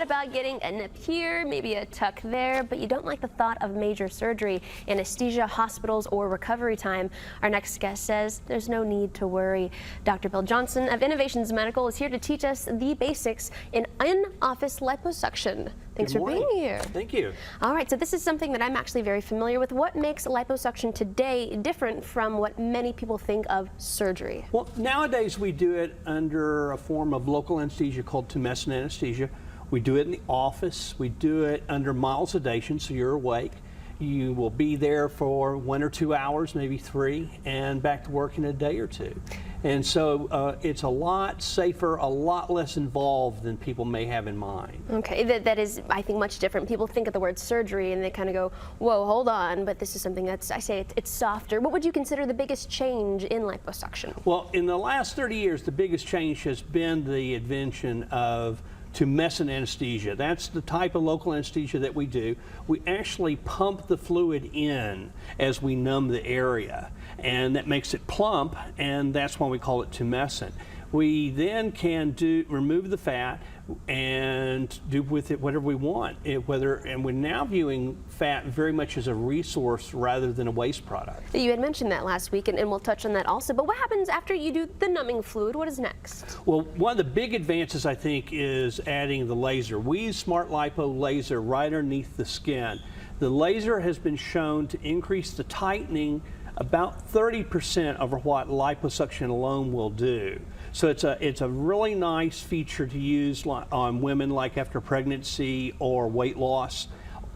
about getting a nip here, maybe a tuck there, but you don't like the thought of major surgery, anesthesia, hospitals, or recovery time. Our next guest says there's no need to worry. Dr. Bill Johnson of Innovations Medical is here to teach us the basics in in-office liposuction. Thanks for being here. Thank you. All right, so this is something that I'm actually very familiar with. What makes liposuction today different from what many people think of surgery? Well, nowadays we do it under a form of local anesthesia called tumescent anesthesia. We do it in the office. We do it under mild sedation, so you're awake. You will be there for 1 or 2 hours, maybe 3, and back to work in a day or 2. And so it's a lot safer, a lot less involved than people may have in mind. Okay, that is, I think, much different. People think of the word surgery and they kind of go, whoa, hold on, but this is something that's, I say it's softer. What would you consider the biggest change in liposuction? Well, in the last 30 years, the biggest change has been the invention of tumescent anesthesia. That's the type of local anesthesia that we do. We actually pump the fluid in as we numb the area, and that makes it plump, and that's why we call it tumescent. We then can remove the fat and do with it whatever we want. And we're now viewing fat very much as a resource rather than a waste product. You had mentioned that last week, and we'll touch on that also. But what happens after you do the numbing fluid? What is next? Well, one of the big advances, I think, is adding the laser. We use Smart Lipo laser right underneath the skin. The laser has been shown to increase the tightening about 30% over what liposuction alone will do. So it's a really nice feature to use on women like after pregnancy or weight loss.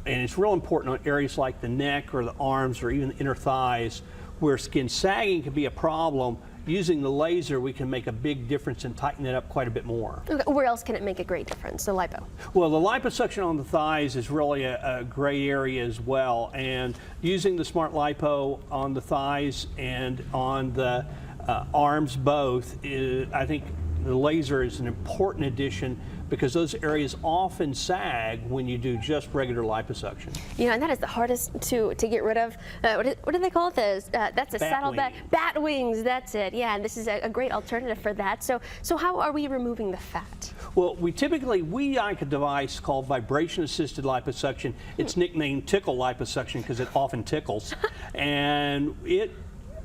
And it's real important on areas like the neck or the arms or even the inner thighs where skin sagging can be a problem. Using the laser, we can make a big difference and tighten it up quite a bit more. Okay, where else can it make a great difference, the lipo? Well, the liposuction on the thighs is really a gray area as well. And using the Smart Lipo on the thighs and on the arms both, I think the laser is an important addition because those areas often sag when you do just regular liposuction. You know, and that is the hardest to get rid of. What do they call it? That's a saddlebag. Bat wings, that's it. Yeah, and this is a great alternative for that. So how are we removing the fat? Well, we like a device called vibration-assisted liposuction. It's nicknamed tickle liposuction because it often tickles. And it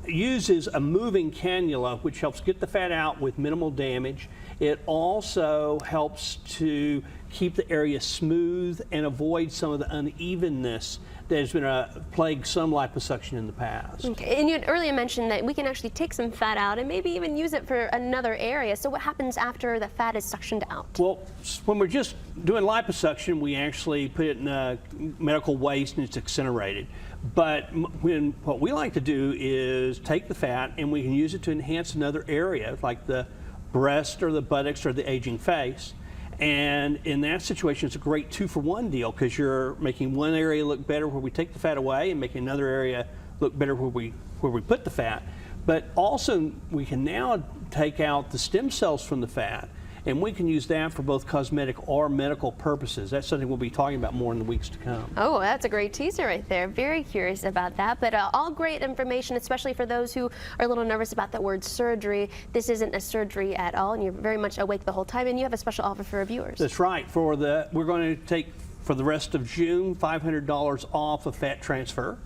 uses a moving cannula which helps get the fat out with minimal damage. It also helps to keep the area smooth and avoid some of the unevenness that has been plagued some liposuction in the past. Okay, and you had earlier mentioned that we can actually take some fat out and maybe even use it for another area. So what happens after the fat is suctioned out? Well, when we're just doing liposuction, we actually put it in a medical waste and it's incinerated. But what we like to do is take the fat and we can use it to enhance another area like the breast or the buttocks or the aging face. And in that situation, it's a great 2-for-1 deal because you're making one area look better where we take the fat away and making another area look better where we put the fat. But also, we can now take out the stem cells from the fat, and we can use that for both cosmetic or medical purposes. That's something we'll be talking about more in the weeks to come. Oh, that's a great teaser right there. Very curious about that. But all great information, especially for those who are a little nervous about that word surgery. This isn't a surgery at all, and you're very much awake the whole time, and you have a special offer for our viewers. That's right. We're going to take, for the rest of June, $500 off of fat transfer.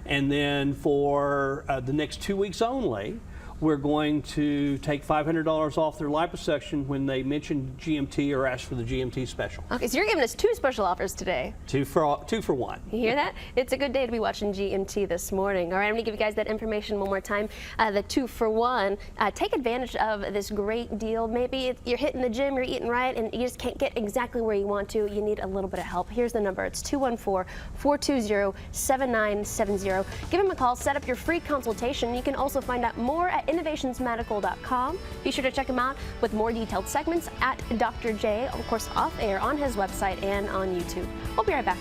And then for the next 2 weeks only, we're going to take $500 off their liposuction when they mention GMT or ask for the GMT special. Okay, so you're giving us 2 special offers today. 2 for 1. You hear that? It's a good day to be watching GMT this morning. All right, I'm going to give you guys that information one more time. The 2-for-1. Take advantage of this great deal. Maybe you're hitting the gym, you're eating right, and you just can't get exactly where you want to. You need a little bit of help. Here's the number. It's 214-420-7970. Give them a call. Set up your free consultation. You can also find out more at innovationsmedical.com. Be sure to check him out with more detailed segments at Dr. J, of course, off air on his website and on YouTube. We'll be right back.